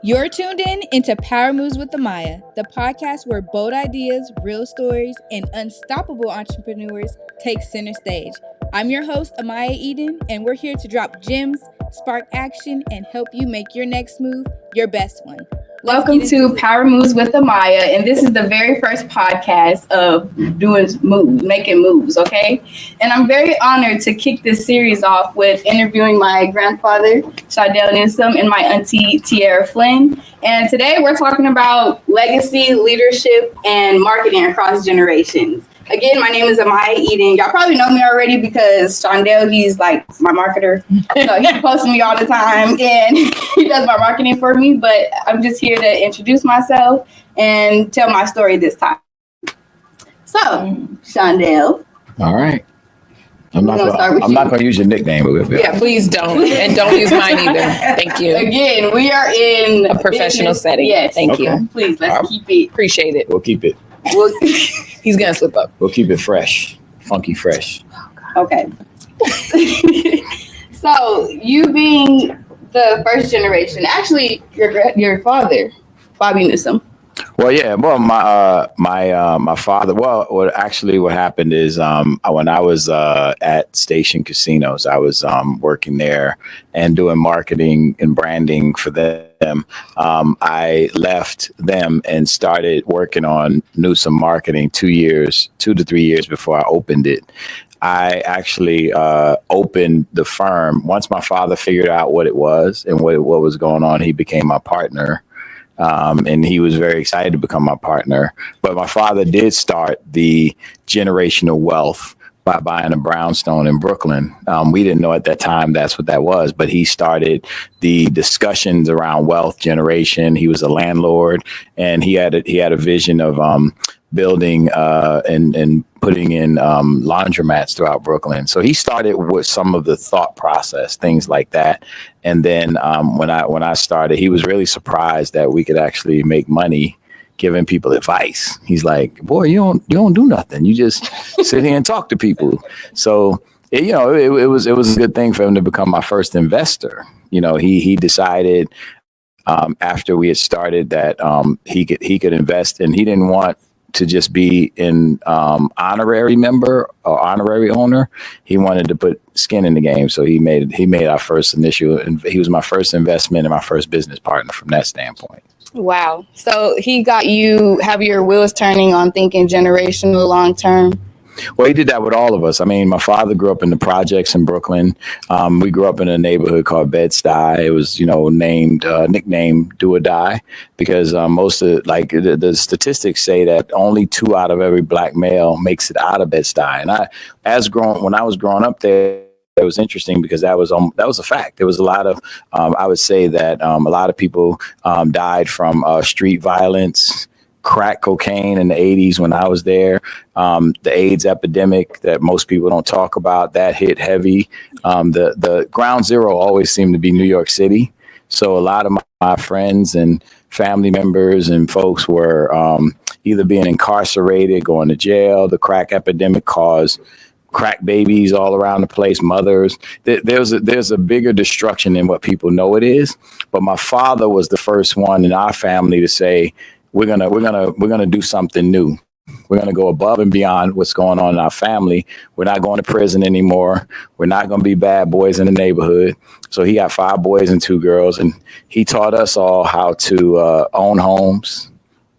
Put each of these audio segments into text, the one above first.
You're tuned in into Power Moves with Amaya, the podcast where bold ideas, real stories, and unstoppable entrepreneurs take center stage. I'm your host, Amaya Eden, and we're here to drop gems, spark action, and help you make your next move your best one. Welcome to Power Moves with Amaya, and this is the very first podcast of making moves, okay? And I'm very honored to kick this series off with interviewing my grandfather, Shondell Newsom, and my auntie, Tiara Flynn. And today we're talking about legacy, leadership, and marketing across generations. Again, my name is Amaya Eden. Y'all probably know me already because Shondell, he's like my marketer. So he posts me all the time and he does my marketing for me. But I'm just here to introduce myself and tell my story this time. So, Shondell. All right. I'm not going to use your nickname. Yeah, please don't. And don't use mine either. Thank you. Again, we are in a professional setting. Yes. Thank you. Please, let's keep it. Appreciate it. We'll keep it. He's going to slip up. We'll keep it fresh. Funky fresh. Okay. So, you being the first generation, actually, your father, Bobby Newsom. Well, yeah. Well, my father. Well, what happened is when I was at Station Casinos, I was working there and doing marketing and branding for them. I left them and started working on Newsom Marketing 2 to 3 years before I opened it. I actually opened the firm. Once my father figured out what it was and what was going on, he became my partner. And he was very excited to become my partner. But my father did start the generational wealth by buying a brownstone in Brooklyn. We didn't know at that time that's what that was, but he started the discussions around wealth generation. He was a landlord, and he had a vision of building and putting in laundromats throughout Brooklyn. So he started with some of the thought process, things like that. And then when I started, he was really surprised that we could actually make money giving people advice. He's like, boy, you don't do nothing. You just sit here and talk to people. So it was a good thing for him to become my first investor. You know, he decided after we had started that he could invest, and he didn't want to just be an honorary member or honorary owner. He wanted to put skin in the game. So he made our first initial, and he was my first investment and my first business partner from that standpoint. Wow. So he got you have your wheels turning on thinking generational long term. Well, he did that with all of us. I mean, my father grew up in the projects in Brooklyn. We grew up in a neighborhood called Bed-Stuy. It was, nicknamed Do or Die, because most of the statistics say that only 2 out of every black male makes it out of Bed-Stuy. And when I was growing up there, it was interesting because that was a fact. There was a lot of, I would say that a lot of people died from street violence, crack cocaine in the 80s when I was there. The AIDS epidemic that most people don't talk about, that hit heavy. The ground zero always seemed to be New York City. So a lot of my friends and family members and folks were either being incarcerated, going to jail. The crack epidemic caused crack babies all around the place, mothers. There's a bigger destruction than what people know it is. But my father was the first one in our family to say, we're gonna do something new. We're gonna go above and beyond what's going on in our family. We're not going to prison anymore. We're not gonna be bad boys in the neighborhood. So he got 5 boys and 2 girls, and he taught us all how to own homes,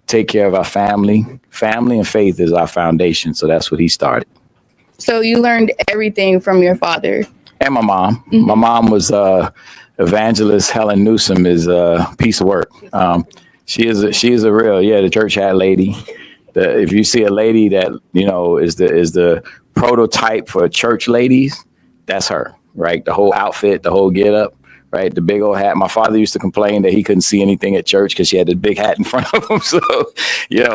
take care of our family. Family and faith is our foundation. So that's what he started. So you learned everything from your father. And my mom. Mm-hmm. My mom was evangelist Helen Newsom is a piece of work. She is a real, the church hat lady. If you see a lady that, is the prototype for church ladies, that's her, right? The whole outfit, the whole get up, right? The big old hat. My father used to complain that he couldn't see anything at church because she had this big hat in front of him. So,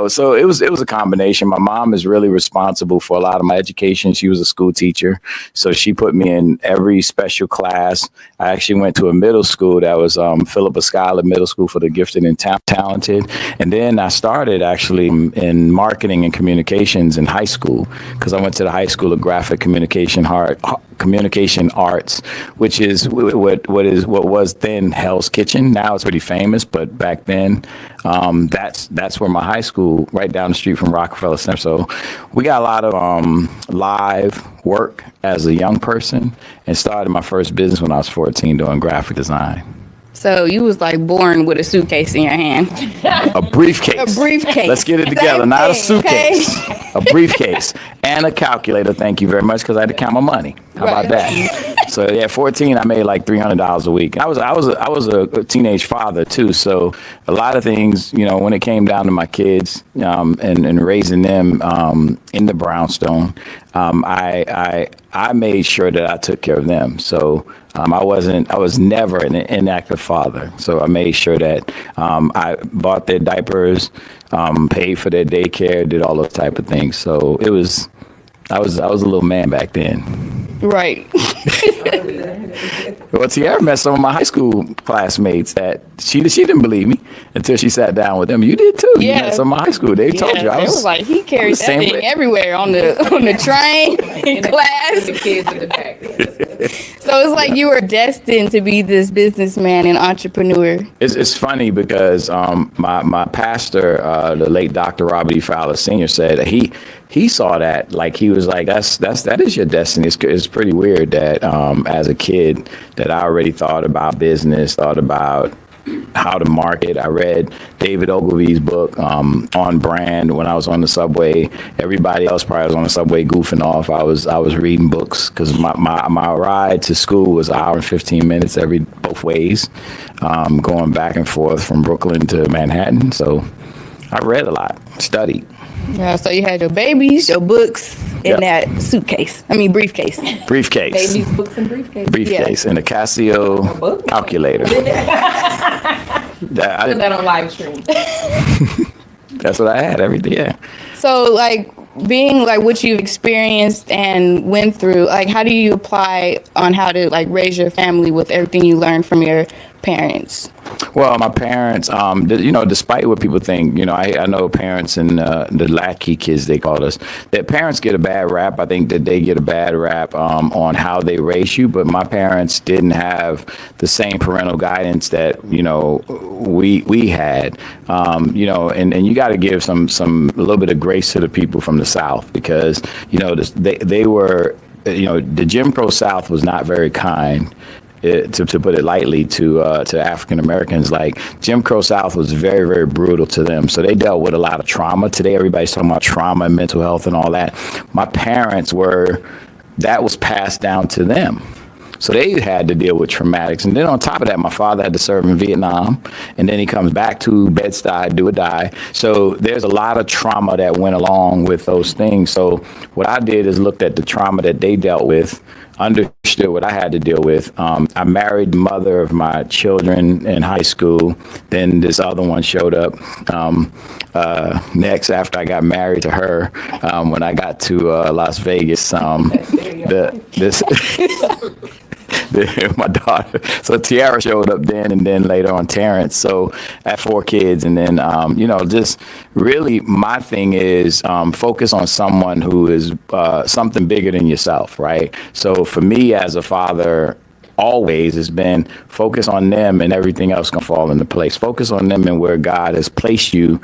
so it was a combination. My mom is really responsible for a lot of my education. She was a school teacher. So she put me in every special class. I actually went to a middle school that was Philippa Schuyler Middle School for the gifted and talented. And then I started actually in marketing and communications in high school because I went to the High School of Graphic Communication communication arts, which is what was then Hell's Kitchen. Now it's pretty famous, but back then, that's where my high school, right down the street from Rockefeller Center. So we got a lot of live work as a young person, and started my first business when I was 14 doing graphic design. So you was like born with a suitcase in your hand. A briefcase. A briefcase. Let's get it together. Not a suitcase. A briefcase and a calculator. Thank you very much, because I had to count my money. How about that? So yeah, 14, I made like $300 a week. I was a teenage father too. So a lot of things, when it came down to my kids and raising them in the brownstone, I made sure that I took care of them. So I was never an inactive father. So I made sure that I bought their diapers, paid for their daycare, did all those type of things. So I was a little man back then. Right. Well, Tiara met some of my high school classmates that she didn't believe me until she sat down with them. You did too. Yeah. You met some of my high school. They told you. It was like he carried that thing everywhere on the train, in class. The kids in the back. So it's like you were destined to be this businessman and entrepreneur. It's funny because my pastor, the late Dr. Robert E. Fowler Sr., said that he saw that, like he was like, that is your destiny. It's pretty weird that as a kid that I already thought about business, thought about how to market. I read David Ogilvy's book On Brand when I was on the subway. Everybody else probably was on the subway goofing off. I was reading books because my ride to school was an hour and 15 minutes both ways, going back and forth from Brooklyn to Manhattan. So I read a lot, studied. Yeah, so you had your babies, your books, in that suitcase. Briefcase. Briefcase. Babies, books, and briefcase. Briefcase and a Casio calculator. Put that on live stream. That's what I had every day. Yeah. So, being what you've experienced and went through, how do you apply on how to raise your family with everything you learned from your parents? Well, my parents, despite what people think, I know parents and the lackey kids, they call us, that parents get a bad rap. I think that they get a bad rap on how they raise you. But my parents didn't have the same parental guidance that, we had, and you got to give a little bit of grace to the people from the South because, they were, the Jim Crow South was not very kind. To put it lightly, to African Americans, Jim Crow South was very, very brutal to them. So they dealt with a lot of trauma. Today, everybody's talking about trauma and mental health and all that. My parents that was passed down to them. So they had to deal with traumatics. And then on top of that, my father had to serve in Vietnam. And then he comes back to Bed-Stuy, do or die. So there's a lot of trauma that went along with those things. So what I did is looked at the trauma that they dealt with, understood what I had to deal with. I married the mother of my children in high school. Then this other one showed up next after I got married to her. When I got to Las Vegas, my daughter. So Tiara showed up then, and then later on Terrence. So I had 4 kids, and then just really my thing is focus on someone who is something bigger than yourself, right? So for me as a father, always has been focus on them and everything else can fall into place. Focus on them and where God has placed you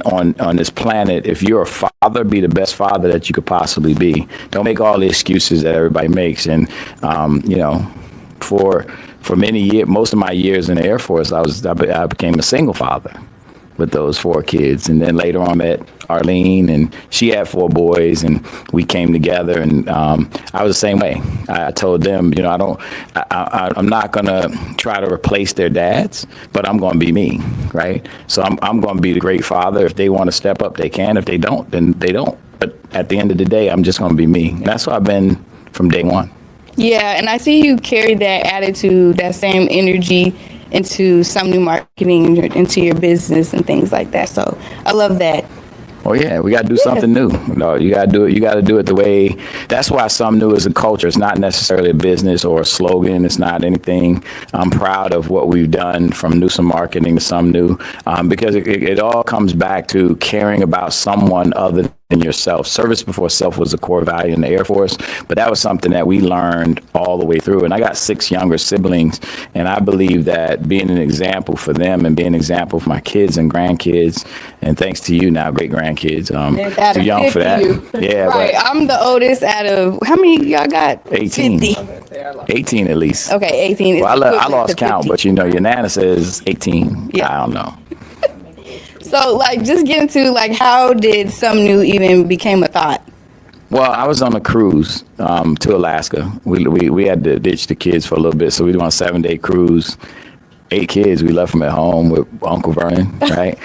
on this planet. If you're a father, be the best father that you could possibly be. Don't make all the excuses that everybody makes. And for many years, most of my years in the Air Force, I became a single father with those 4 kids. And then later on met Arlene, and she had 4 boys, and we came together, and I was the same way. I told them, I'm not going to try to replace their dads, but I'm going to be me, right? So I'm going to be the great father. If they want to step up, they can. If they don't, then they don't. But at the end of the day, I'm just going to be me. And that's what I've been from day one. Yeah, and I see you carry that attitude, that same energy into Sumnu Marketing, into your business and things like that. So I love that. Oh yeah, we got to do something new. You got to do it. You got to do it the way. That's why Sumnu is a culture. It's not necessarily a business or a slogan. It's not anything. I'm proud of what we've done from Newsom Marketing to Sumnu, because it all comes back to caring about someone other than yourself. Service before self was a core value in the Air Force, but that was something that we learned all the way through. And I got 6 younger siblings, and I believe that being an example for them and being an example for my kids and grandkids, and thanks to you now, great grandkids, too young for that. Yeah, right. I'm the oldest out of, how many y'all got? 18. 50. 18 at least. Okay, 18. Well, I lost count, but your Nana says 18. Yeah. I don't know. So, like, just get into, like, how did Sumnu even became a thought? Well, I was on a cruise to Alaska. We had to ditch the kids for a little bit, so we went on a 7-day cruise. 8 kids. We left them at home with Uncle Vernon, right?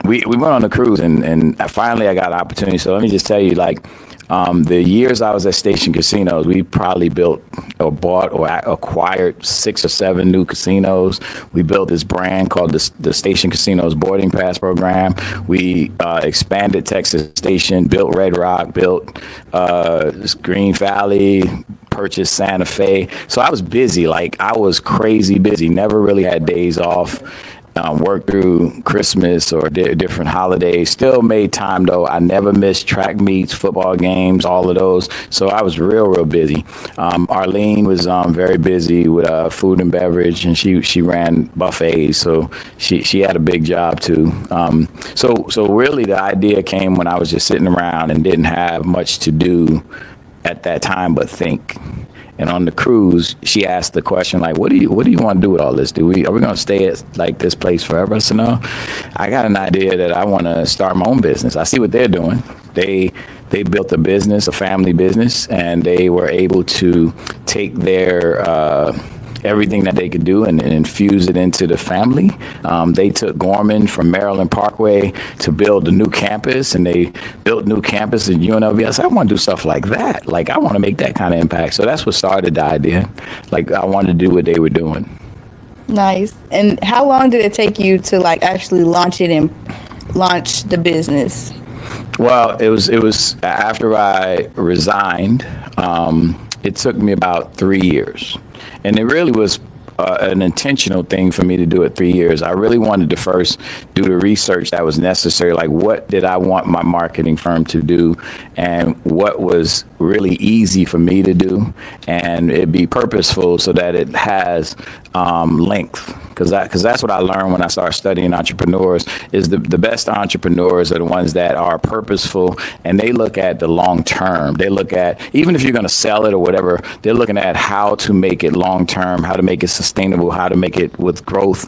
We went on a cruise, and finally I got an opportunity. So let me just tell you, like, the years I was at Station Casinos, we probably built or bought or acquired 6 or 7 new casinos. We built this brand called the Station Casinos Boarding Pass Program. We expanded Texas Station, built Red Rock, built Green Valley, purchased Santa Fe. So I was busy, like I was crazy busy, never really had days off. Worked through Christmas or different holidays. Still made time though. I never missed track meets, football games, all of those. So I was real busy. Arlene was very busy with food and beverage, and she ran buffets. So she had a big job too. So really the idea came when I was just sitting around and didn't have much to do at that time but think. And on the cruise, she asked the question, like, what do you want to do with all this? Are we going to stay at like this place forever? So no, I got an idea that I want to start my own business. I see what they're doing. They built a business, a family business, and they were able to take their everything that they could do and infuse it into the family. They took Gorman from Maryland Parkway to build a new campus, and they built new campus at UNLV. I said, I want to do stuff like that. Like, I want to make that kind of impact. So that's what started the idea. Like, I wanted to do what they were doing. Nice. And how long did it take you to, like, actually launch it and launch the business? Well, it was after I resigned, it took me about 3 years. And it really was an intentional thing for me to do it 3 years. I really wanted to first do the research that was necessary. Like, what did I want my marketing firm to do, and what was really easy for me to do, and it be purposeful so that it has length. Because that's what I learned when I started studying entrepreneurs, is the best entrepreneurs are the ones that are purposeful, and they look at the long term. They look at, even if you're going to sell it or whatever, they're looking at how to make it long term, how to make it sustainable, how to make it with growth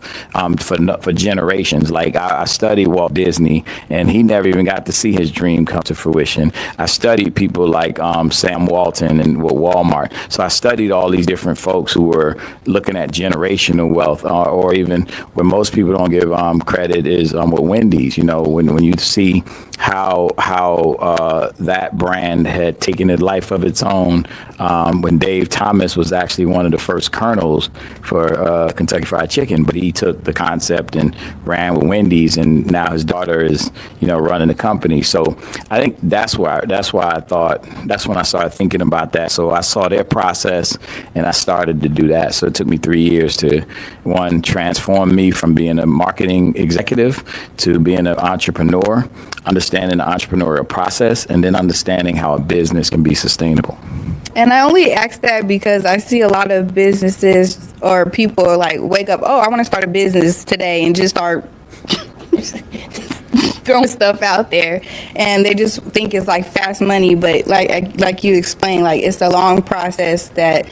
for generations. Like, I studied Walt Disney, and he never even got to see his dream come to fruition. I studied people like Sam Walton and with Walmart. So I studied all these different folks who were looking at generational wealth, or even where most people don't give credit is with Wendy's. You know, when you see how that brand had taken a life of its own, when Dave Thomas was actually one of the first colonels for Kentucky Fried Chicken, but he took the concept and ran with Wendy's, and now his daughter is, running the company. So I think that's when I started thinking about that. So I saw their process and I started to do that. So it took me 3 years to, one, transform me from being a marketing executive to being an entrepreneur, understanding the entrepreneurial process, and then understanding how a business can be sustainable. And I only ask that because I see a lot of businesses or people like wake up, oh, I want to start a business today, and just start throwing stuff out there, and they just think it's like fast money. But like you explained, like, it's a long process that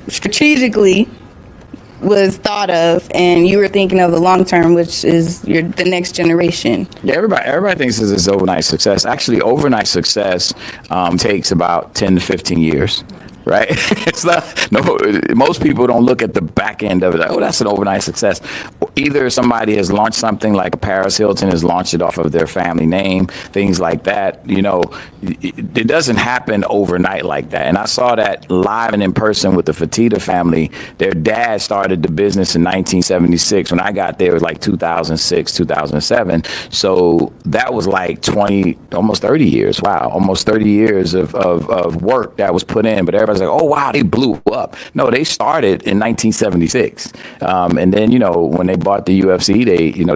strategically was thought of, and you were thinking of the long term, which is the next generation. Yeah, everybody thinks this is overnight success. Actually, overnight success takes about 10 to 15 years. Right? It's not, no, most people don't look at the back end of it. Like, oh, that's an overnight success. Either somebody has launched something like Paris Hilton has launched it off of their family name, things like that. It doesn't happen overnight like that. And I saw that live and in person with the Fertitta family. Their dad started the business in 1976. When I got there, it was like 2006, 2007. So that was like almost 30 years. Wow, almost 30 years of work that was put in. But everybody's like, oh, wow, they blew up. No, they started in 1976. And then, when they bought the UFC,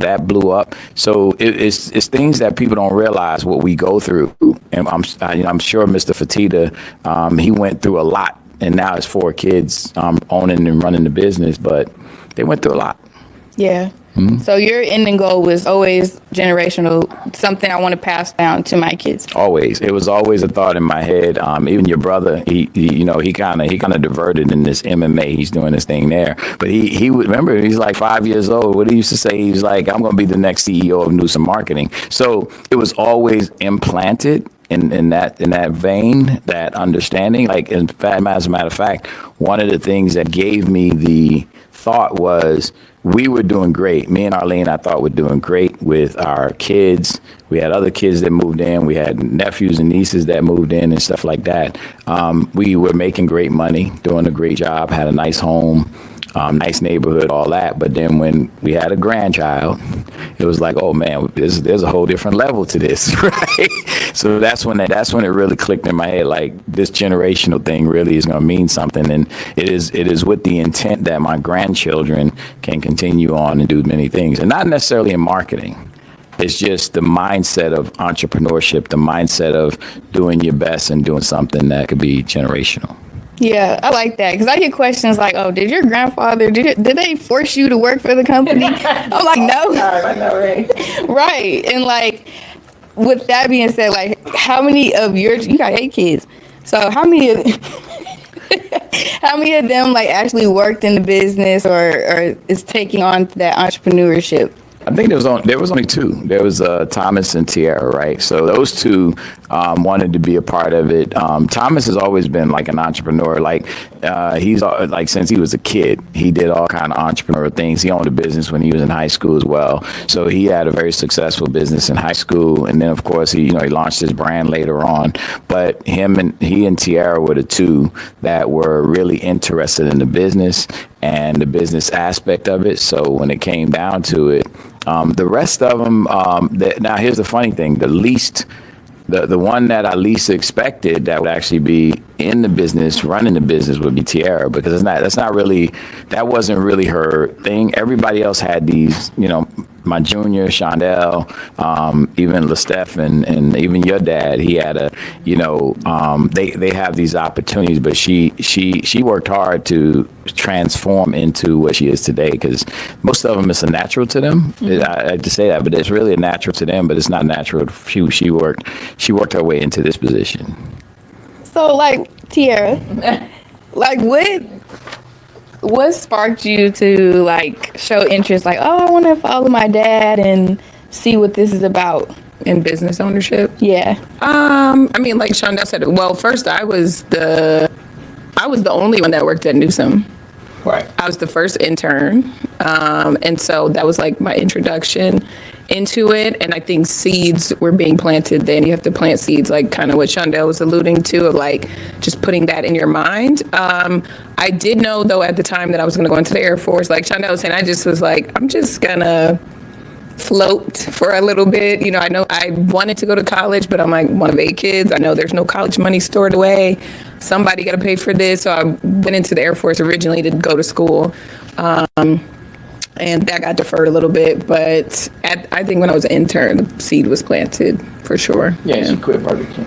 that blew up. So it's things that people don't realize what we go through. And I'm sure Mr. Fatita, he went through a lot. And now his 4 kids owning and running the business. But they went through a lot. Yeah. Mm-hmm. So your ending goal was always generational, something I want to pass down to my kids. Always. It was always a thought in my head. Even your brother, he kind of diverted in this MMA. He's doing this thing there. But he would remember, he's like 5 years old. What he used to say, he's like, I'm going to be the next CEO of Sumnu Marketing. So it was always implanted in that vein, that understanding. Like, as a matter of fact, one of the things that gave me the thought was, we were doing great. Me and Arlene, I thought, were doing great with our kids. We had other kids that moved in. We had nephews and nieces that moved in and stuff like that. We were making great money, doing a great job, had a nice home, nice neighborhood, all that. But then when we had a grandchild, it was like, oh man, there's a whole different level to this, right? So that's when it really clicked in my head, like, this generational thing really is going to mean something. And it is with the intent that my grandchildren can continue on and do many things, and not necessarily in marketing. It's just the mindset of entrepreneurship, the mindset of doing your best and doing something that could be generational. Yeah, I like that, because I get questions like, "Oh, did your grandfather did they force you to work for the company?" I'm like, "No." I know, right? Right, and like, with that being said, like, how many of you got 8 kids? So how many of them like actually worked in the business or is taking on that entrepreneurship? I think there was only 2. There was Thomas and Tierra, right? So those 2 wanted to be a part of it. Thomas has always been like an entrepreneur. Like, he's like, since he was a kid, he did all kind of entrepreneur things. He owned a business when he was in high school as well. So he had a very successful business in high school, and then of course he launched his brand later on. But he and Tierra were the 2 that were really interested in the business and the business aspect of it. So when it came down to it, the rest of them, now here's the funny thing, the one that I least expected that would actually be in the business, running the business, would be Tierra, because that wasn't really her thing. Everybody else had these, my junior, Shondell, even LeSteph, and even your dad, he had they have these opportunities, but she worked hard to transform into what she is today, because most of them, it's a natural to them. I hate to say that, but it's really a natural to them, but it's not natural to she worked her way into this position. So, like, Tierra, like, what sparked you to, like, show interest? Like, oh, I want to follow my dad and see what this is about. In business ownership? Yeah. I mean, like Shondell said, well, first I was the only one that worked at Newsom. Right. I was the first intern. And so that was like my introduction into it. And I think seeds were being planted then. You have to plant seeds, like kind of what Shondell was alluding to, of like just putting that in your mind. I did know, though, at the time that I was going to go into the Air Force, like Shondell was saying, I just was like, I'm just going to float for a little bit. I know I wanted to go to college, but I'm like one of 8 kids. I know there's no college money stored away. Somebody got to pay for this. So I went into the Air Force originally to go to school. And that got deferred a little bit. But I think when I was an intern, the seed was planted for sure. Yeah, she quit Burger King.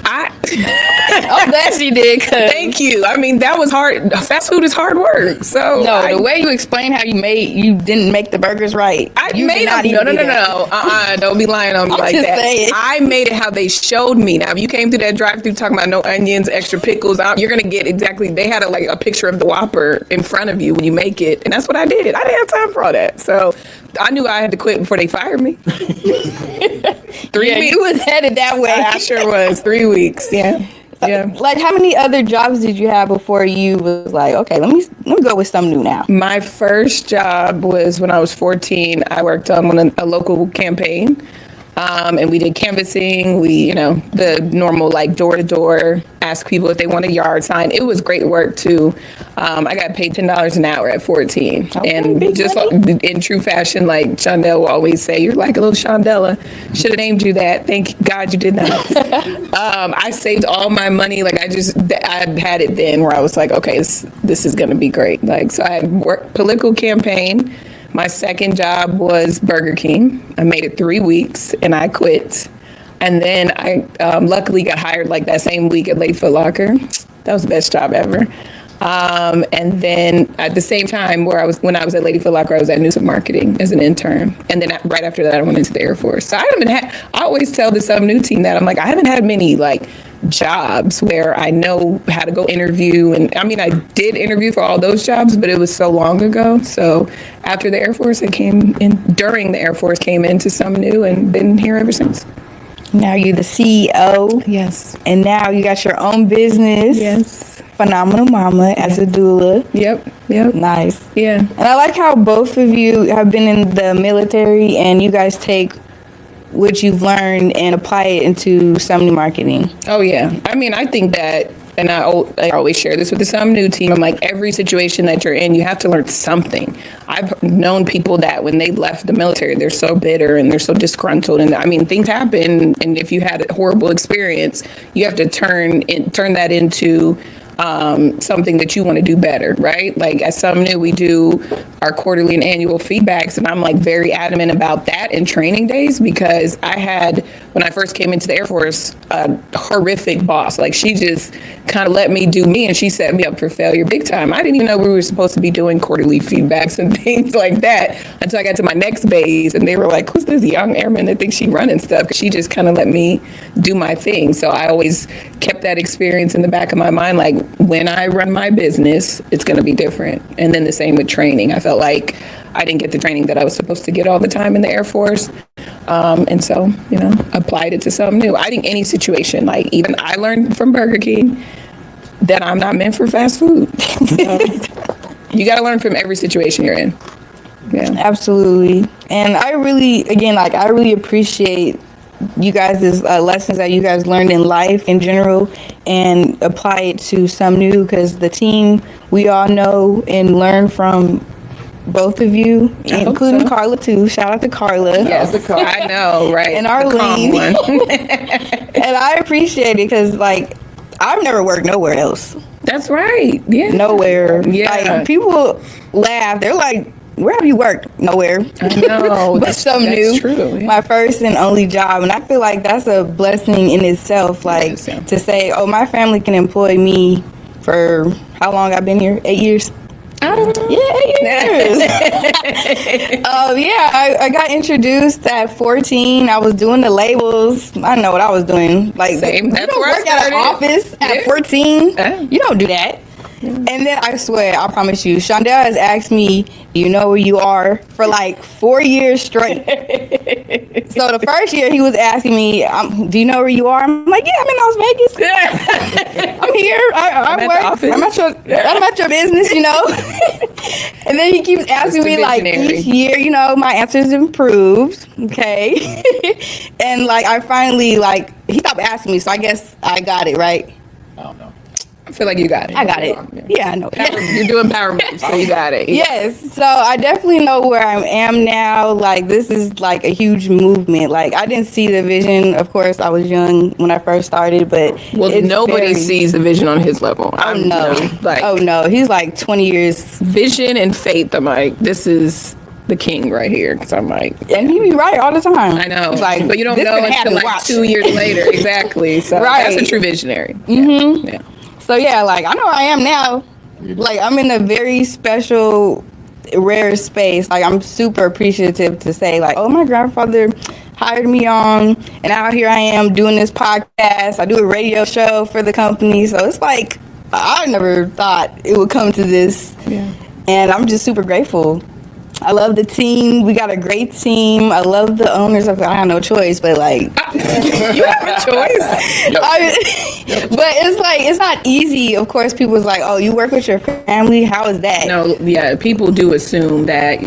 I'm glad she did. Thank you. I mean, that was hard. Fast food is hard work. So the way you explain how you didn't make the burgers right. No. Don't be lying on me like that. Saying. I made it how they showed me. Now, if you came through that drive-thru talking about no onions, extra pickles, you're gonna get exactly. They had a picture of the Whopper in front of you when you make it, and that's what I did. I didn't have time for all that, so I knew I had to quit before they fired me. 3 weeks. You was headed that way. I sure was. 3 weeks. Yeah. Yeah. Like, how many other jobs did you have before you was like, okay, let me go with Sumnu now? My first job was when I was 14. I worked on a local campaign, and we did canvassing. We, the normal like door-to-door ask people if they want a yard sign. It was great work too. I got paid $10 an hour at 14. And just in true fashion, like Shondell will always say, you're like a little Shondella. Should have named you that. Thank God you did not. I saved all my money. Like I had it then where I was like, okay, this is going to be great. Like, so I had worked political campaign. My second job was Burger King. I made it 3 weeks and I quit. And then I luckily got hired like that same week at Lady Foot Locker. That was the best job ever. And then at the same time when I was at Lady Foot Locker, I was at Sumnu Marketing as an intern. And then right after that, I went into the Air Force. So I always tell the Sumnu team that I'm like, I haven't had many like jobs where I know how to go interview. And I mean, I did interview for all those jobs, but it was so long ago. So after the Air Force, during the Air Force, came into Sumnu and been here ever since. Now you're the CEO. Yes. And now you got your own business. Yes. Phenomenal Mama as a doula. Yep. Nice. Yeah. And I like how both of you have been in the military and you guys take what you've learned and apply it into Sumnu Marketing. Oh, yeah. I mean, I think that, and I always share this with the Sumnu team, I'm like, every situation that you're in, you have to learn something. I've known people that when they left the military, they're so bitter and they're so disgruntled. And I mean, things happen. And if you had a horrible experience, you have to turn that into something that you want to do better, right? Like at Sumnu, we do our quarterly and annual feedbacks, and I'm like very adamant about that in training days because I had, when I first came into the Air Force, a horrific boss. Like she just kind of let me do me, and she set me up for failure big time. I didn't even know we were supposed to be doing quarterly feedbacks and things like that until I got to my next base, and they were like, who's this young airman that thinks she running stuff? She just kind of let me do my thing. So I always kept that experience in the back of my mind, like, when I run my business, it's going to be different. And then the same with training. I felt like I didn't get the training that I was supposed to get all the time in the Air Force. And so, applied it to something new. I think any situation, like even I learned from Burger King that I'm not meant for fast food. So, you got to learn from every situation you're in. Yeah, absolutely. And I really appreciate you guys' lessons that you guys learned in life in general and apply it to Sumnu because the team, we all know and learn from both of you, including Carla too. Shout out to Carla. Yes, I know, right? And Arlene. And I appreciate it because, like, I've never worked nowhere else. That's right. Yeah. Nowhere. Yeah. Like, people laugh. They're like, where have you worked? Nowhere. I know. But Sumnu, true. Yeah. My first and only job. And I feel like that's a blessing in itself. Like, to say, oh, my family can employ me for how long I've been here? 8 years? I don't know. Yeah, 8 years. I got introduced at 14. I was doing the labels. I don't know what I was doing. Like, same. That's you don't where work at an office at 14. You don't do that. And then I swear, I promise you, Shondell has asked me, do you know where you are? For like 4 years straight. So the first year he was asking me, do you know where you are? I'm like, yeah, I'm in Las Vegas. I'm here. I work. I'm at your business, And then he keeps asking me like each year, my answers improved. Okay. And like I finally he stopped asking me, so I guess I got it right. I don't know. I feel like you got it. I got it. Yeah, I know. You're doing power moves, so you got it. Yes. So I definitely know where I am now. Like, this is like a huge movement. Like, I didn't see the vision. Of course, I was young when I first started, but nobody sees the vision on his level. No. He's like 20 years. Vision and faith. I'm like, this is the king right here. Because I'm like, and he be right all the time. I know. Like, but you don't know until like 2 years later. Exactly. So that's a true visionary. Mm-hmm. Yeah. So yeah, like I know where I am now. Like I'm in a very special, rare space. Like I'm super appreciative to say like, oh, my grandfather hired me on, and out here I am doing this podcast. I do a radio show for the company. So it's like I never thought it would come to this. Yeah. And I'm just super grateful. I love the team. We got a great team. I love the owners. I have no choice, but like, You have a choice. but it's like, it's not easy. Of course, people's like, oh, you work with your family. How is that? No, yeah, people do assume that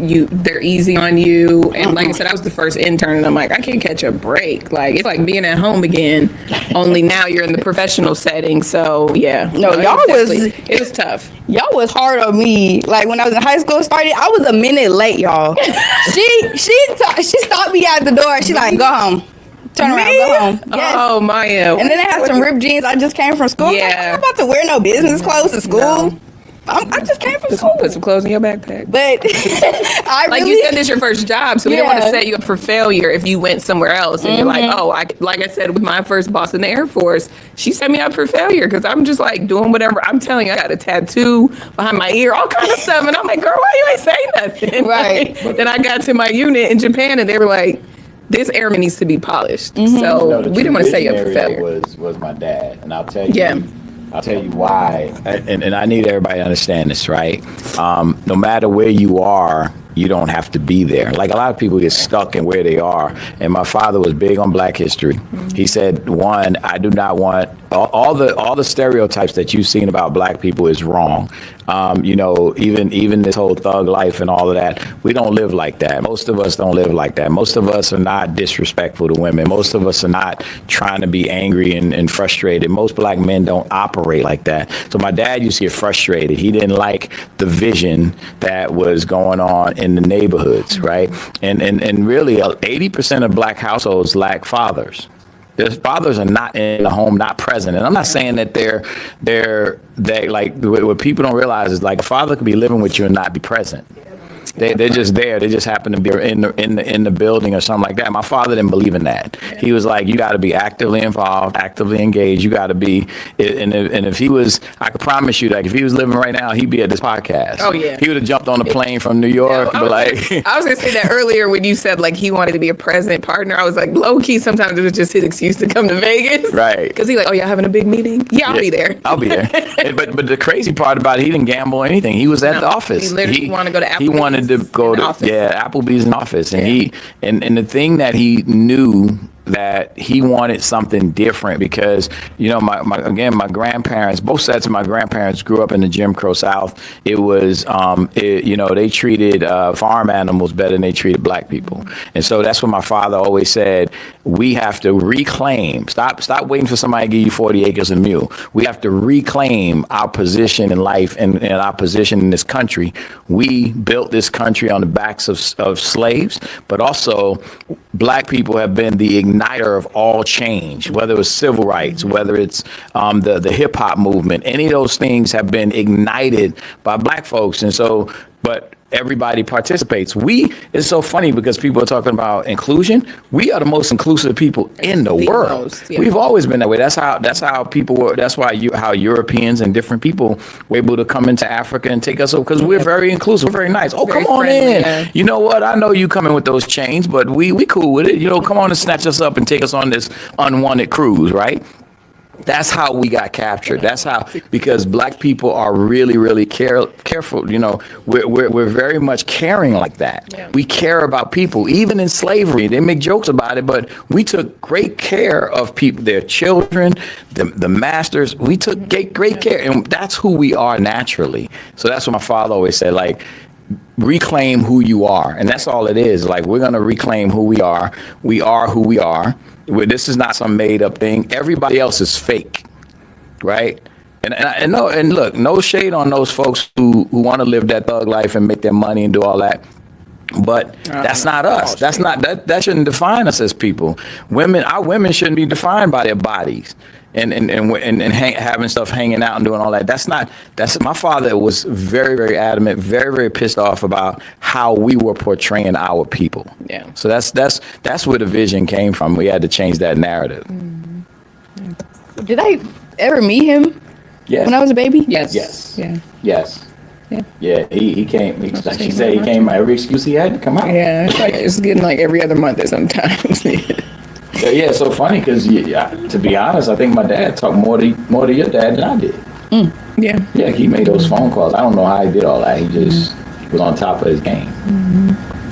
they're easy on you. And like I said, I was the first intern, and I'm like, I can't catch a break. Like, it's like being at home again, only now you're in the professional setting. So yeah, No, y'all it was tough. Y'all was hard on me. Like when I was in high school started, I was a minute late, y'all. She stopped me at the door. She like, go home. Turn around, go home. Yes. Oh, Maya. And then I had some ripped jeans. I just came from school. Yeah. I'm not about to wear no business clothes to school. No. I just came from school. Put some clothes in your backpack. But Like you said, this is your first job, so we don't want to set you up for failure if you went somewhere else and you're like, oh, like I said with my first boss in the Air Force, she set me up for failure because I'm just like doing whatever. I'm telling you, I got a tattoo behind my ear, all kind of stuff, and I'm like, girl, why you ain't say nothing? Right. Then I got to my unit in Japan, and they were like, this airman needs to be polished. So we didn't want to set you up for failure. Was my dad, and I'll tell you. Yeah. I'll tell you why, and I need everybody to understand this, right? No matter where you are, you don't have to be there. Like a lot of people get stuck in where they are. And my father was big on Black history. He said, one, I do not want all the stereotypes that you've seen about Black people is wrong. Even this whole thug life and all of that, we don't live like that. Most of us don't live like that. Most of us are not disrespectful to women. Most of us are not trying to be angry and frustrated. Most Black men don't operate like that. So my dad used to get frustrated. He didn't like the vision that was going on in the neighborhoods, right? And really 80% of Black households lack fathers. Their fathers are not in the home, not present. And I'm not saying that they're like, what people don't realize is like a father could be living with you and not be present. They're just there. They just happen to be in the building or something like that. My father didn't believe in that. He was like, you got to be actively involved, actively engaged. You got to be. And if he was, I could promise you that if he was living right now, he'd be at this podcast. Oh yeah. He would have jumped on a plane from New York. I was gonna say that earlier when you said like he wanted to be a present partner. I was like, low key. Sometimes it was just his excuse to come to Vegas. Right. Because he's like, oh, y'all having a big meeting? Yeah, I'll be there. I'll be there. But the crazy part about it, he didn't gamble or anything. He was at the office. He literally wanted to go to Applebee's. He wanted to go to Applebee's in office, and he the thing that he knew that he wanted something different because my grandparents, both sets of my grandparents grew up in the Jim Crow South. It was they treated farm animals better than they treated Black people, and so that's what my father always said. We have to reclaim. Stop waiting for somebody to give you 40 acres and a mule. We have to reclaim our position in life and our position in this country. We built this country on the backs of slaves, but also Black people have been the igniter of all change, whether it was civil rights, whether it's the hip hop movement. Any of those things have been ignited by Black folks. And so, but everybody participates. It's so funny because people are talking about inclusion. We are the most inclusive people in the world. We've always been that way. That's how people were. That's why how Europeans and different people were able to come into Africa and take us over because we're very inclusive, we're very nice. Oh, come on in. Yeah. You know what? I know you coming with those chains, but we cool with it. Come on and snatch us up and take us on this unwanted cruise, right? That's how we got captured. That's how, because Black people are really, really careful. We're very much caring like that. Yeah. We care about people, even in slavery. They make jokes about it, but we took great care of people, their children, the masters. We took great care, and that's who we are naturally. So that's what my father always said, like, reclaim who you are. And that's all it is. Like, we're going to reclaim who we are. We are who we are. This is not some made up thing. Everybody else is fake. Right. And look, no shade on those folks who want to live that thug life and make their money and do all that. But that's not us. That's not that shouldn't define us as people. Our women shouldn't be defined by their bodies and having stuff hanging out and doing all that. That's my father was very, very adamant, very, very pissed off about how we were portraying our people. Yeah. So that's where the vision came from. We had to change that narrative. Mm-hmm. Did I ever meet him? Yes. When I was a baby? Yes. Yeah. Yes. Yeah, he came. Like she said, he came. Every excuse he had to come out. Yeah, it's getting like every other month or sometimes. Yeah, it's so funny because to be honest, I think my dad talked more to your dad than I did. Yeah. Yeah, he made those phone calls. I don't know how he did all that. He just was on top of his game.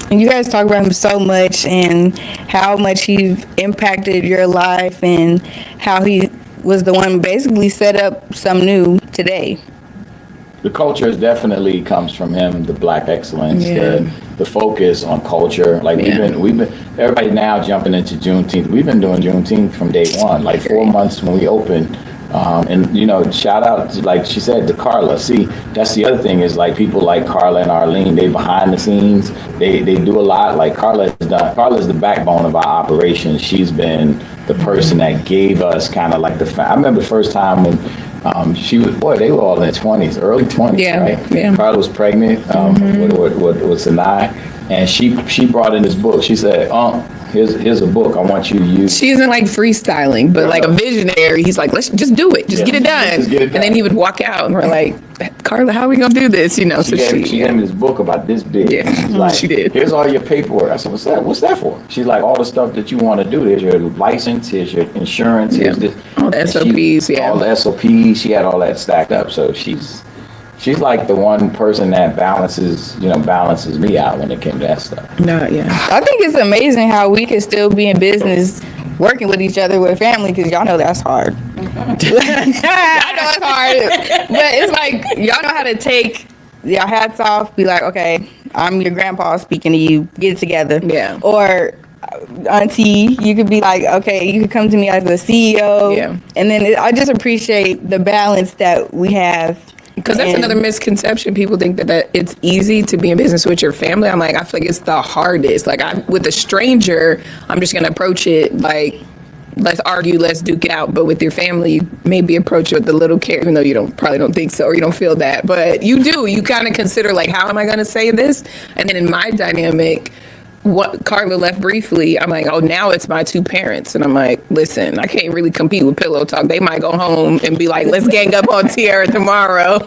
And you guys talk about him so much and how much he impacted your life and how he was the one basically set up Sumnu today. The culture definitely comes from him. The Black excellence, the focus on culture. Like we've been everybody now jumping into Juneteenth. We've been doing Juneteenth from day one. Like 4 months when we opened. And shout out to, like she said, to Carla. See, that's the other thing is like people like Carla and Arlene, they behind the scenes, they do a lot. Like Carla's the backbone of our operation. She's been the person that gave us kind of like I remember the first time when she was, they were all in their 20s, early 20s, right? Yeah. Carla was pregnant with Sinai, and she brought in this book. She said, here's a book I want you to use. She isn't like freestyling, but like a visionary. He's like, let's just do it. Just get it done. And then he would walk out and we're like, Carla, how are we going to do this? You know, she gave me this book about this big. Yeah, like, she did. Here's all your paperwork. I said, what's that? What's that for? She's like, all the stuff that you want to do. Here's your license. Here's your insurance. Here's this. All the SOPs, All the SOPs. She had all that stacked up. So she's like the one person that balances me out when it came to that stuff. No, yeah. I think it's amazing how we can still be in business working with each other with family, because y'all know that's hard. I know it's hard, but it's like y'all know how to take your hats off, be like, okay, I'm your grandpa speaking to you, get it together. Yeah. Or auntie, you could be like, okay, you could come to me as the CEO. Yeah. And then I just appreciate the balance that we have. Because that's another misconception. People think that it's easy to be in business with your family. I'm like, I feel like it's the hardest. Like, with a stranger, I'm just going to approach it like, let's argue, let's duke it out. But with your family, you maybe approach it with a little care, even though you probably don't think so, or you don't feel that. But you do. You kind of consider, like, how am I going to say this? And then in my dynamic, what Carla left briefly, I'm like, oh, now it's my two parents. And I'm like, listen, I can't really compete with pillow talk. They might go home and be like, let's gang up on Tiara tomorrow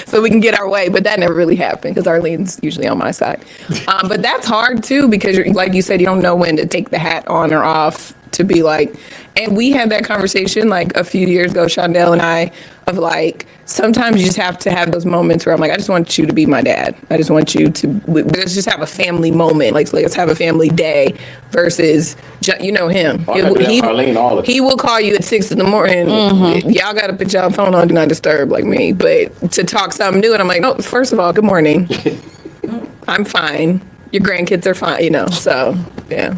so we can get our way. But that never really happened because Arlene's usually on my side. But that's hard, too, because like you said, you don't know when to take the hat on or off to be like, and we had that conversation like a few years ago, Shondell and I, of like, sometimes you just have to have those moments where I'm like, I just want you to be my dad. I just want you to, let's just have a family moment. Like, let's have a family day versus, you know him. He will call you at 6 a.m. Y'all got to put y'all phone on Do Not Disturb like me. But to talk something new, and I'm like, no, first of all, good morning. I'm fine. Your grandkids are fine, you know, so, yeah.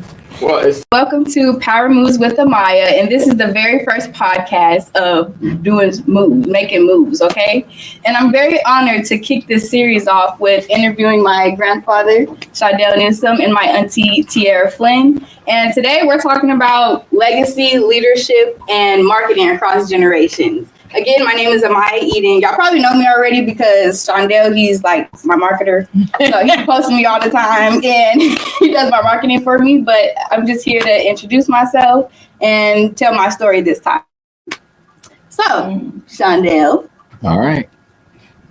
Welcome to Power Moves with Amaya, and this is the very first podcast of making moves, okay? And I'm very honored to kick this series off with interviewing my grandfather, Shondell Newsom, and my auntie, Tiara Flynn. And today we're talking about legacy, leadership, and marketing across generations. Again, my name is Amaya Eden. Y'all probably know me already because Shondell, he's like my marketer. So he posts me all the time and he does my marketing for me. But I'm just here to introduce myself and tell my story this time. So, Shondell. All right.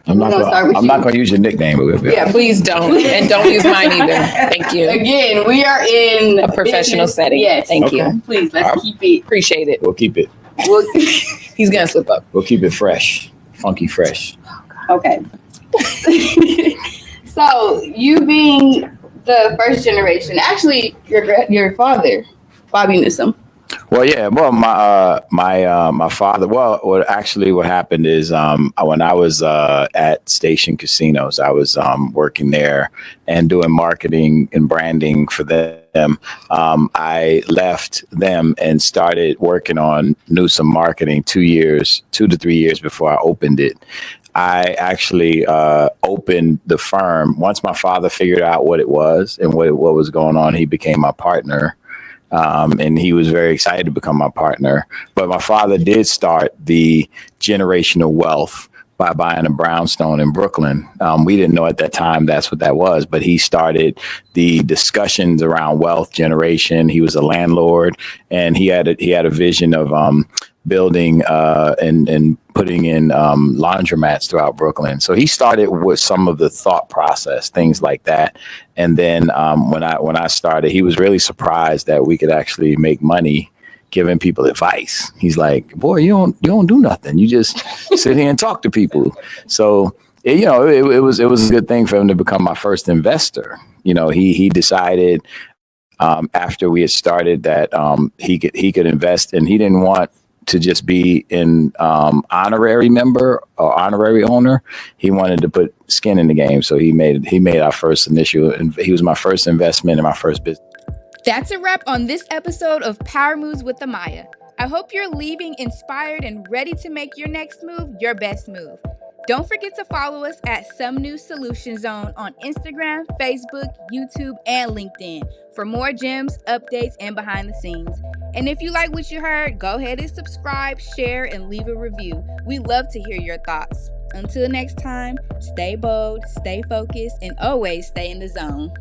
I'm not going to use your nickname. Yeah, please don't. And don't use mine either. Thank you. Again, we are in a professional setting. Yes. Thank you. Please, let's keep it. Appreciate it. We'll keep it. He's going to slip up. We'll keep it fresh. Funky fresh. Okay. So, you being the first generation, actually, your father, Bobby Newsom. Well, yeah. Well, my father. Well, actually, what happened is when I was at Station Casinos, I was working there and doing marketing and branding for them. I left them and started working on Newsom Marketing 2 to 3 years before I opened it. I actually opened the firm once my father figured out what it was and what was going on. He became my partner. And he was very excited to become my partner. But my father did start the generational wealth by buying a brownstone in Brooklyn. We didn't know at that time that's what that was, but he started the discussions around wealth generation. He was a landlord, and he had a vision of building and putting in laundromats throughout Brooklyn. So he started with some of the thought process, things like that. And then when I started, he was really surprised that we could actually make money giving people advice. He's like, boy, you don't do nothing. You just sit here and talk to people. So it was a good thing for him to become my first investor. He decided after we had started that he could invest, and he didn't want to just be an honorary member or honorary owner. He wanted to put skin in the game, so he made our first initial, and he was my first investment in my first business. That's a wrap on this episode of Power Moves with Amaya. I hope you're leaving inspired and ready to make your next move your best move. Don't forget to follow us at Sumnu Solution Zone on Instagram, Facebook, YouTube, and LinkedIn for more gems, updates, and behind the scenes. And if you like what you heard, go ahead and subscribe, share, and leave a review. We love to hear your thoughts. Until next time, stay bold, stay focused, and always stay in the zone.